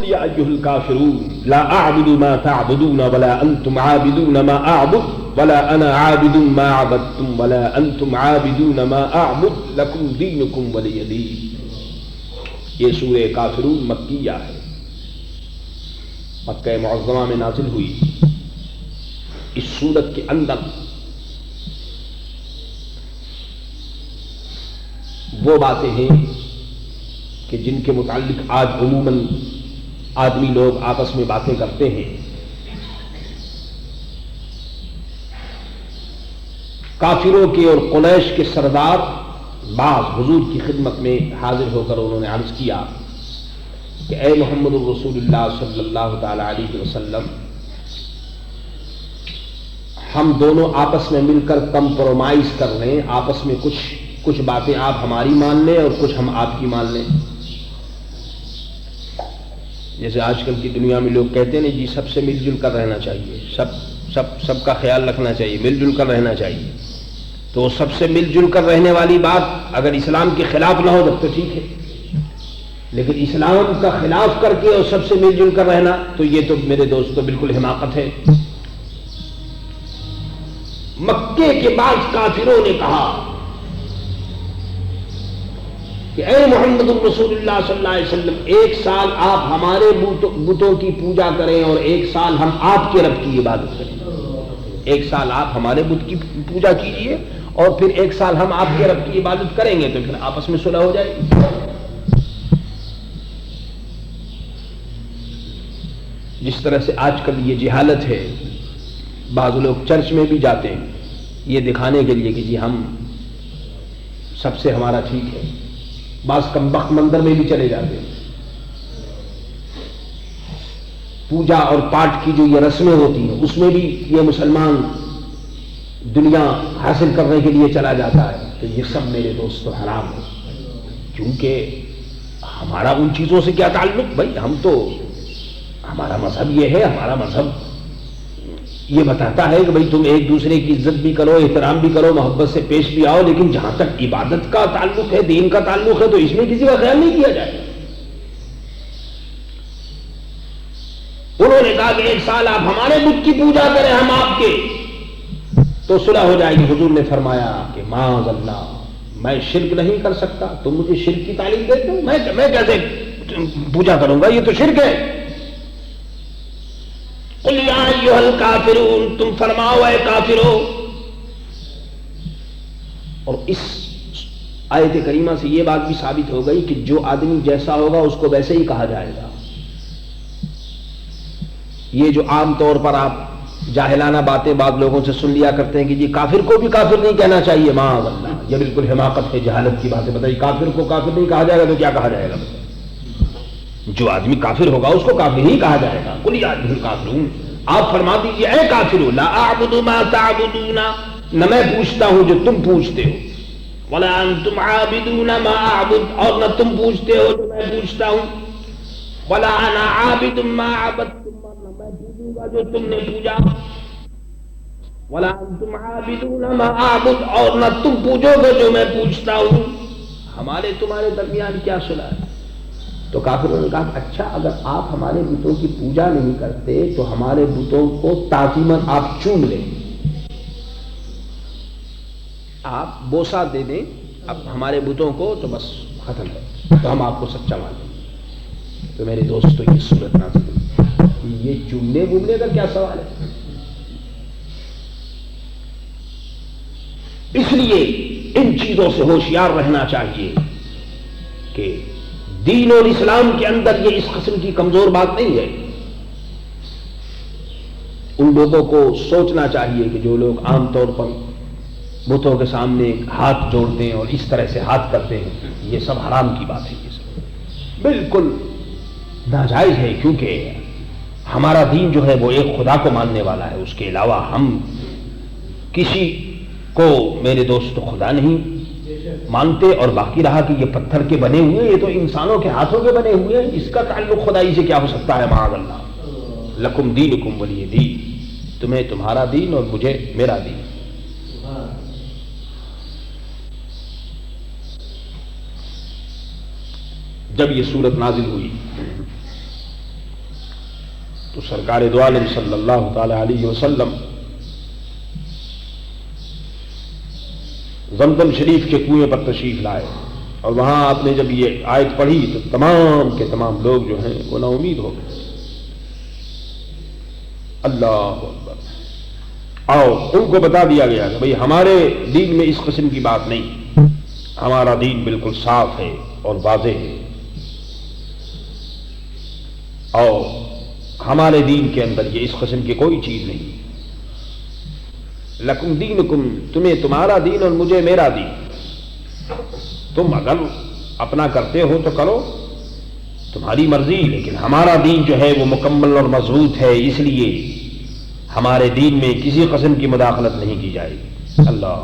یا ایھا الکافرون لا اعبد ما تعبدون ولا انتم عابدون ما اعبد ولا انا عابد ما عبدتم ولا انتم عابدون ما اعبد لکم دینکم ولی دین. یہ سورہ کافرون مکیہ ہے، مکہ معظمہ میں نازل ہوئی. اس سورت کے اندر وہ باتیں ہیں کہ جن کے متعلق آج عموماً آدمی لوگ آپس میں باتیں کرتے ہیں. کافروں کے اور قریش کے سردار بعض حضور کی خدمت میں حاضر ہو کر انہوں نے عرض کیا کہ اے محمد الرسول اللہ صلی اللہ تعالی علیہ وسلم، ہم دونوں آپس میں مل کر کمپرومائز کر لیں، آپس میں کچھ باتیں آپ ہماری مان لیں اور کچھ ہم آپ کی مان لیں. جیسے آج کل کی دنیا میں لوگ کہتے ہیں جی سب سے مل جل کر رہنا چاہیے، سب کا خیال رکھنا چاہیے، مل جل کر رہنا چاہیے. تو سب سے مل جل کر رہنے والی بات اگر اسلام کے خلاف نہ ہو تب تو ٹھیک ہے، لیکن اسلام کا خلاف کر کے اور سب سے مل جل کر رہنا تو یہ تو میرے دوستو بالکل حماقت ہے. مکے کے بعض کافروں نے کہا کہ اے محمد الرسول اللہ صلی اللہ علیہ وسلم، ایک سال آپ ہمارے بتوں کی پوجا کریں اور ایک سال ہم آپ کے رب کی عبادت کریں. ایک سال آپ ہمارے بت کی پوجا کیجئے اور پھر ایک سال ہم آپ کے رب کی عبادت کریں گے، تو پھر آپس میں صلح ہو جائے گی. جس طرح سے آج کل یہ جہالت ہے، بعض لوگ چرچ میں بھی جاتے ہیں یہ دکھانے کے لیے کہ جی ہم سب سے ہمارا ٹھیک ہے. بعض کمبخت مندر میں بھی چلے جاتے ہیں. پوجا اور پاٹ کی جو یہ رسمیں ہوتی ہیں اس میں بھی یہ مسلمان دنیا حاصل کرنے کے لیے چلا جاتا ہے. تو یہ سب میرے دوستو حرام ہے، کیونکہ ہمارا ان چیزوں سے کیا تعلق؟ بھائی ہم تو، ہمارا مذہب یہ ہے، ہمارا مذہب یہ بتاتا ہے کہ بھئی تم ایک دوسرے کی عزت بھی کرو، احترام بھی کرو، محبت سے پیش بھی آؤ، لیکن جہاں تک عبادت کا تعلق ہے، دین کا تعلق ہے، تو اس میں کسی کا خیال نہیں کیا جائے. انہوں نے کہا کہ ایک سال آپ ہمارے بت کی پوجا کریں، ہم آپ کے، تو صلح ہو جائے گی. حضور نے فرمایا کہ معاذ اللہ، میں شرک نہیں کر سکتا، تم مجھے شرک کی تعلیم دیتے ہو، میں کیسے پوجا کروں گا؟ یہ تو شرک ہے. قل یا ایھا الکافرون، تم فرماؤ اے کافرو. اور اس آیت کریمہ سے یہ بات بھی ثابت ہو گئی کہ جو آدمی جیسا ہوگا اس کو ویسے ہی کہا جائے گا. یہ جو عام طور پر آپ جاہلانہ باتیں بعض لوگوں سے سن لیا کرتے ہیں کہ جی کافر کو بھی کافر نہیں کہنا چاہیے، معاذ اللہ، یہ بالکل حماقت ہے، جہالت کی باتیں. بتائیے کافر کو کافر نہیں کہا جائے گا تو کیا کہا جائے گا؟ جو آدمی کافر ہوگا اس کو کافر ہی کہا جائے گا. قل یا ایھا الکافرون، آپ فرما دیجیے اے کافرو، لا اعبد ما تعبدون، نہ میں پوچھتا ہوں جو تم پوچھتے ہو، ولا انتم عابدون ما اعبد، اور نہ تم پوچھتے ہو جو میں پوچھتا ہوں، ولا انا عابد ما عبدتم، نہ میں پوجوں گا جو تم نے پوجا، ولا انتم عابدون ما اعبد، اور نہ تم پوجو گے جو میں پوچھتا ہوں. ہمارے تمہارے درمیان کیا صلح ہے؟ تو کافروں نے کہا اچھا اگر آپ ہمارے بتوں کی پوجا نہیں کرتے تو ہمارے بتوں کو تعظیماً آپ چوم لیں، آپ بوسہ دے دیں اب ہمارے بتوں کو، تو بس ختم ہے، تو ہم آپ کو سچا مان لیں. تو میرے دوستو یہ صورت نازل ہوئی. یہ چومنے بومنے کا کیا سوال ہے؟ اس لیے ان چیزوں سے ہوشیار رہنا چاہیے کہ دین اور اسلام کے اندر یہ اس قسم کی کمزور بات نہیں ہے. ان لوگوں کو سوچنا چاہیے کہ جو لوگ عام طور پر بتوں کے سامنے ہاتھ جوڑتے ہیں اور اس طرح سے ہاتھ کرتے ہیں، یہ سب حرام کی بات ہے، یہ سب بالکل ناجائز ہے. کیونکہ ہمارا دین جو ہے وہ ایک خدا کو ماننے والا ہے، اس کے علاوہ ہم کسی کو میرے دوست خدا نہیں مانتے. اور باقی رہا کہ یہ پتھر کے بنے ہوئے، یہ تو انسانوں کے ہاتھوں کے بنے ہوئے ہیں، اس کا تعلق خدائی سے کیا ہو سکتا ہے؟ معاذ اللہ. لکم دینکم ولی دین، تمہیں تمہارا دین اور مجھے میرا دین. جب یہ سورت نازل ہوئی تو سرکار دو عالم صلی اللہ تعالی علیہ وسلم زمزم شریف کے کنویں پر تشریف لائے، اور وہاں آپ نے جب یہ آیت پڑھی تو تمام کے تمام لوگ جو ہیں وہ نا امید ہو گئے۔ اللہ اکبر۔ آؤ، ان کو بتا دیا گیا کہ بھئی ہمارے دین میں اس قسم کی بات نہیں، ہمارا دین بالکل صاف ہے اور واضح ہے، اور ہمارے دین کے اندر یہ اس قسم کی کوئی چیز نہیں۔ لکم دینکم، تمہیں تمہارا دین اور مجھے میرا دین، تم اگر اپنا کرتے ہو تو کرو، تمہاری مرضی، لیکن ہمارا دین جو ہے وہ مکمل اور مضبوط ہے، اس لیے ہمارے دین میں کسی قسم کی مداخلت نہیں کی جائے گی۔ اللہ